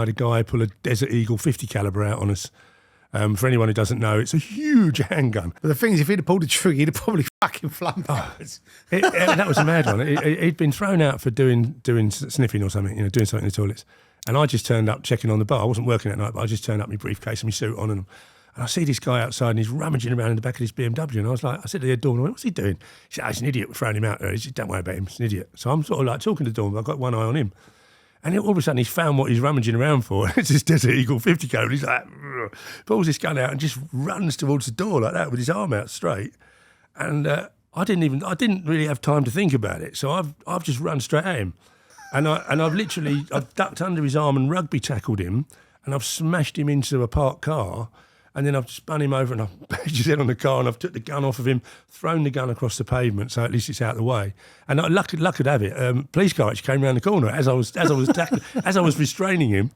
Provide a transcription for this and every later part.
had a guy pull a Desert Eagle 50 caliber out on us. For anyone who doesn't know, it's a huge handgun. But the thing is, if he'd have pulled the trigger, he'd have probably fucking flown backwards. That was a mad one. He'd been thrown out for doing sniffing or something, doing something in the toilets. And I just turned up checking on the bar. I wasn't working that night, but I just turned up my briefcase and my suit on, and I see this guy outside and he's rummaging around in the back of his BMW. And I said to the doorman, what's he doing? He said, he's an idiot. We're throwing him out there. He said, don't worry about him. He's an idiot. So I'm sort of like talking to the doorman. I've got one eye on him. And all of a sudden, he's found what he's rummaging around for. It's this Desert Eagle 50 caliber. He's like, pulls this gun out and just runs towards the door like that with his arm out straight. And I didn't really have time to think about it. So I've just run straight at him, and I've ducked under his arm and rugby tackled him, and I've smashed him into a parked car. And then I've spun him over and I've bashed his head on the car, and I've took the gun off of him, thrown the gun across the pavement, so at least it's out of the way. And luck could have it. Police car actually came around the corner as I was restraining him.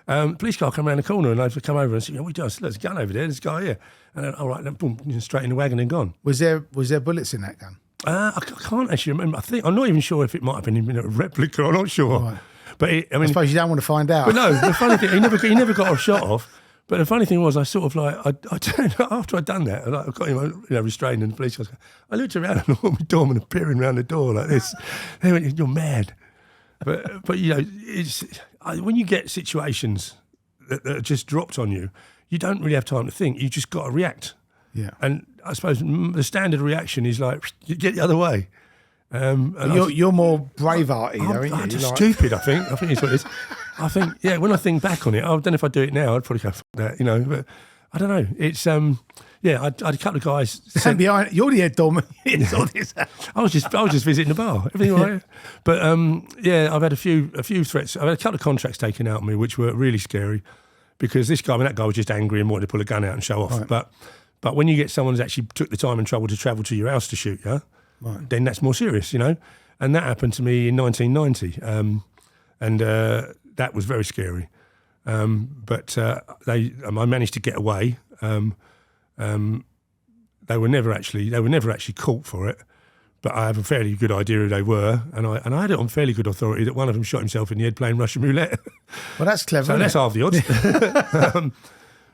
Police car came around the corner and I've come over and said, "What are you doing?" I said, "There's a gun over there. There's a guy here." And then, all right, then boom, straight in the wagon and gone. Was there bullets in that gun? I can't actually remember. I'm not even sure if it might have been a replica. I'm not sure. Right. But I suppose you don't want to find out. But no, the funny thing, he never got a shot off. But the funny thing was, I sort of like, I turned, after I'd done that, and I got him restrained in the police car, I looked around and saw my doorman appearing around the door like this. They went, "You're mad." But it's when you get situations that are just dropped on you, you don't really have time to think. You just got to react. Yeah. And I suppose the standard reaction is like, you get the other way. You're more brave-hearted, aren't you? I'm just stupid, I think. I think it's what it is. I think, yeah, when I think back on it, I don't know if I do it now, I'd probably go, "Fuck that," but I don't know. It's, I had a couple of guys. You're the head doorman. I was just visiting the bar. Everything all right. But, I've had a few threats. I've had a couple of contracts taken out on me, which were really scary, because that guy was just angry and wanted to pull a gun out and show off. Right. But when you get someone who's actually took the time and trouble to travel to your house to shoot you, right, then that's more serious, And that happened to me in 1990. That was very scary. But I managed to get away. They were never actually caught for it. But I have a fairly good idea who they were, and I had it on fairly good authority that one of them shot himself in the head playing Russian roulette. Well, that's clever. So that's half the odds.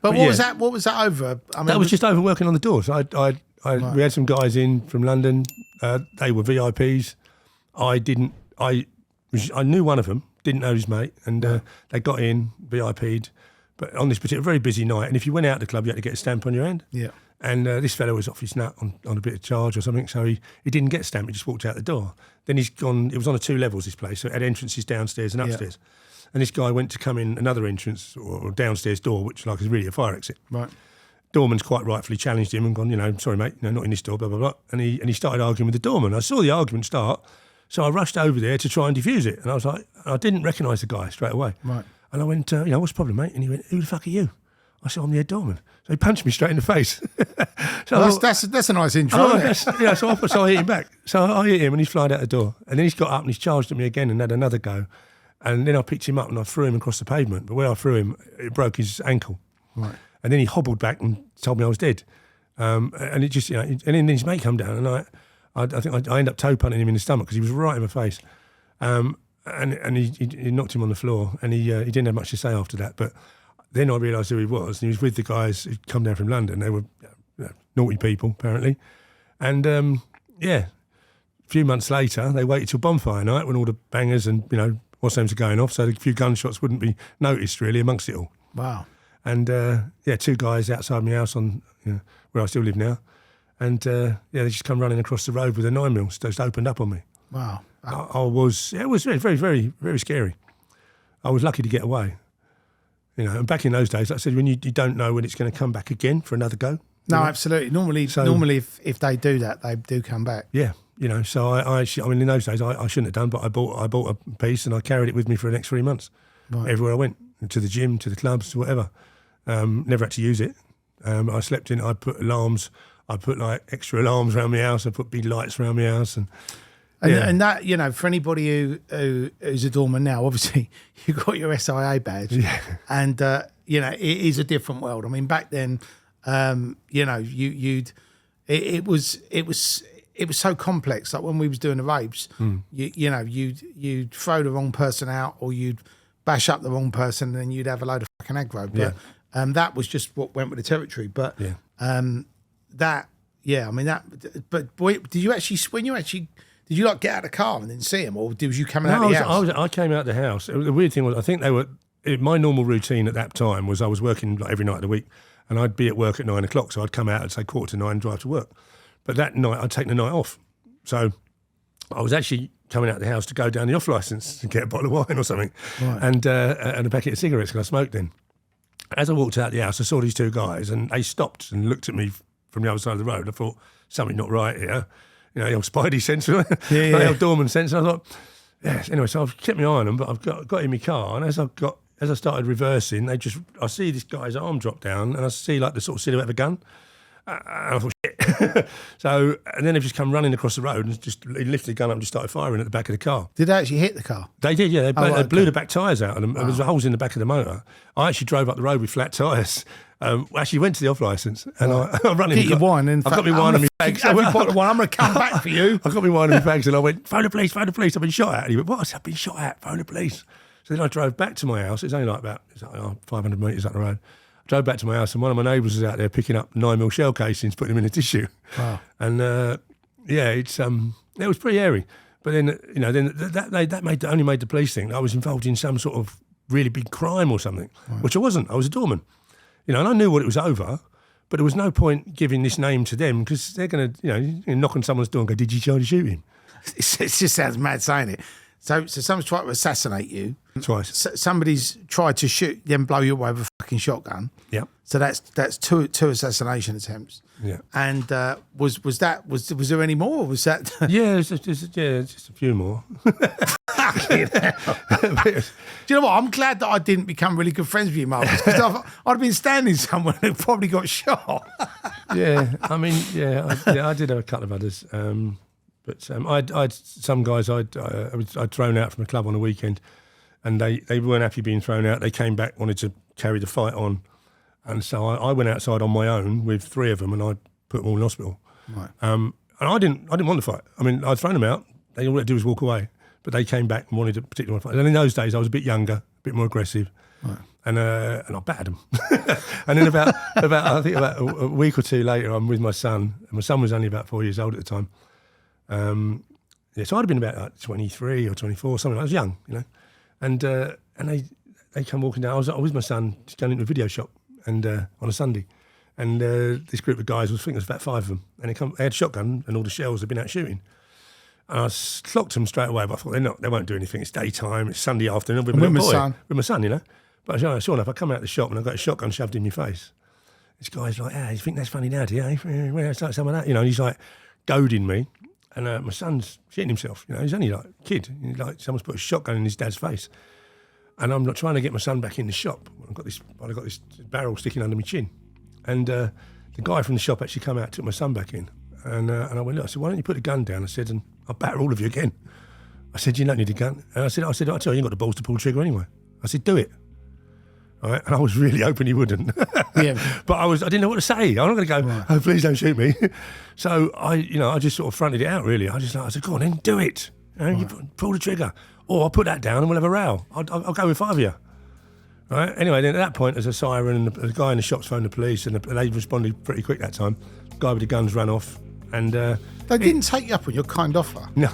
But what was that? What was that over? That was just over working on the doors. We had some guys in from London. They were VIPs. I knew one of them, didn't know his mate, and they got in, VIP'd. But on this particular very busy night, and if you went out to the club, you had to get a stamp on your hand. Yeah. And this fellow was off his nut on a bit of charge or something, so he didn't get a stamp, he just walked out the door. Then he's gone, it was on 2 levels, this place, so it had entrances downstairs and upstairs. Yeah. And this guy went to come in another entrance or downstairs door, which is really a fire exit. Right. Doorman's quite rightfully challenged him and gone, "Sorry mate, not in this door, blah, blah, blah." And he started arguing with the doorman. I saw the argument start, so I rushed over there to try and defuse it. And I was like, I didn't recognise the guy straight away. Right. And I went, "What's the problem, mate?" And he went, "Who the fuck are you?" I said, "I'm the head doorman." So he punched me straight in the face. That's a nice intro, isn't it? So I hit him back. So I hit him and he's flying out the door. And then he's got up and he's charged at me again and had another go. And then I picked him up and I threw him across the pavement. But where I threw him, it broke his ankle. Right. And then he hobbled back and told me I was dead. And it just, and then his mate come down and I think I ended up toe punting him in the stomach because he was right in my face. And he knocked him on the floor and he didn't have much to say after that. But then I realised who he was. And he was with the guys who'd come down from London. They were naughty people, apparently. And, a few months later, they waited till bonfire night when all the bangers and, what's names are going off, so a few gunshots wouldn't be noticed, really, amongst it all. Wow. And, 2 guys outside my house on where I still live now. And, they just come running across the road with a 9mm, just opened up on me. Wow. It was very, very, very scary. I was lucky to get away. And back in those days, like I said, when you don't know when it's going to come back again for another go. No, absolutely. Normally, if they do that, they do come back. Yeah, So I in those days I shouldn't have done, but I bought a piece and I carried it with me for the next 3 months, right, everywhere I went, to the gym, to the clubs, to whatever. Never had to use it. I slept in. I put alarms. I put extra alarms around my house. I put big lights around my house and that, for anybody who's a doorman now, obviously you've got your SIA badge, and it is a different world. I mean, back then, it was so complex. Like when we was doing the rapes, you'd throw the wrong person out, or you'd bash up the wrong person, and then you'd have a load of fucking aggro. But that was just what went with the territory. But that, I mean that. But boy, did you like get out of the car and then see him, or was you coming out of the house? I came out of the house. The weird thing was, I think they were. My normal routine at that time was I was working like every night of the week, and I'd be at work at 9 o'clock. So I'd come out at say 8:45 and drive to work. But that night I'd taken the night off, so I was actually coming out of the house to go down the off licence and get a bottle of wine or something, and a packet of cigarettes because I smoked then. As I walked out the house, I saw these two guys, and they stopped and looked at me from the other side of the road. I thought, something not right here. You know, the old Spidey sense, the old Dorman sense. And I thought, yes. Anyway, so I've kept my eye on them, but I've got in my car, and as I started reversing, I see this guy's arm drop down, and I see like the sort of silhouette of a gun. And I thought, shit. So, and then they've just come running across the road and just lifted the gun up and just started firing at the back of the car. Did they actually hit the car? They did, yeah. They blew the back tyres out, and there was holes in the back of the motor. I actually drove up the road with flat tyres. Actually went to the off licence, and I'm running. Get your wine, and I've got my wine on my bags. Have you bottle of wine? I'm going to come back for you. I got my wine on my bags, and I went, phone the police, I've been shot at. And he went, what? I've been shot at, phone the police. So then I drove back to my house. It's only like about 500 metres up the road. I drove back to my house, and one of my neighbours was out there picking up 9mm shell casings, putting them in a tissue. Wow. And it was pretty hairy. But then, that only made the police think I was involved in some sort of really big crime or something, which I wasn't. I was a doorman. You know, and I knew what it was over, but there was no point giving this name to them because they're going to, knock on someone's door and go, did you try to shoot him? It just sounds mad saying it. So someone's tried to assassinate you. Twice. Somebody's tried to shoot, then blow you away with a fucking shotgun. Yeah. So that's two assassination attempts. Yeah. And was there any more? Or was that? Yeah, just a few more. Do you know what? I'm glad that I didn't become really good friends with you, Marcus, because I'd have been standing somewhere and probably got shot. Yeah, I mean, I did have a couple of others. But I'd some guys I'd thrown out from a club on a weekend, and they weren't happy being thrown out. They came back, wanted to carry the fight on, and so I went outside on my own with three of them, and I put them all in hospital. Right. And I didn't want to fight. I mean, I'd thrown them out. All they had to do was walk away, but they came back and wanted to particularly fight. And in those days, I was a bit younger, a bit more aggressive. Right. And I battered them. And then about a week or two later, I'm with my son, and my son was only about 4 years old at the time. So I'd have been about like 23 or 24, something. I was young, and they come walking down. I was with my son just going into a video shop and on a Sunday, and this group of guys, I think there was about 5 of them, and they had a shotgun and all the shells had been out shooting. And I clocked them straight away, but I thought they won't do anything. It's daytime, it's Sunday afternoon. With my son, But sure enough, I come out of the shop and I've got a shotgun shoved in my face. This guy's like, you think that's funny now, do you? It's like some of that, and he's like goading me. And my son's shitting himself, he's only like a kid. Like someone's put a shotgun in his dad's face. And I'm not trying to get my son back in the shop. I've got this barrel sticking under my chin. And the guy from the shop actually come out, took my son back in. And I went, look, I said, why don't you put the gun down? I said, and I'll batter all of you again. I said, you don't need a gun. And I said, I tell you, you ain't got the balls to pull the trigger anyway. I said, do it. All right? And I was really hoping he wouldn't. Yeah. But I didn't know what to say. I'm not going to go, oh, please don't shoot me. So I just sort of fronted it out, really. I said, go on then, do it. You pull the trigger. Or I'll put that down and we'll have a row. I'll go with 5 of you. Right? Anyway, then at that point, there's a siren, and the guy in the shop's phoned the police, and they responded pretty quick that time. The guy with the guns ran off. And they didn't take you up on your kind offer. No,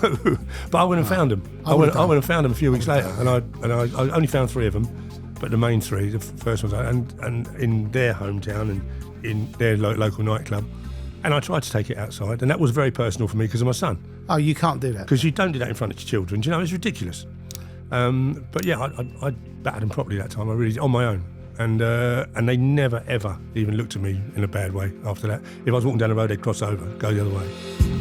but I went and found them. I went and found them a few weeks later, and I only found 3 of them, but the main 3, the first ones, and in their hometown and in their local nightclub, and I tried to take it outside, and that was very personal for me because of my son. Oh, you can't do that because you don't do that in front of your children. Do you know, it's ridiculous. But yeah, I battered them properly that time. I really on my own. And they never, ever even looked at me in a bad way after that. If I was walking down the road, they'd cross over, go the other way.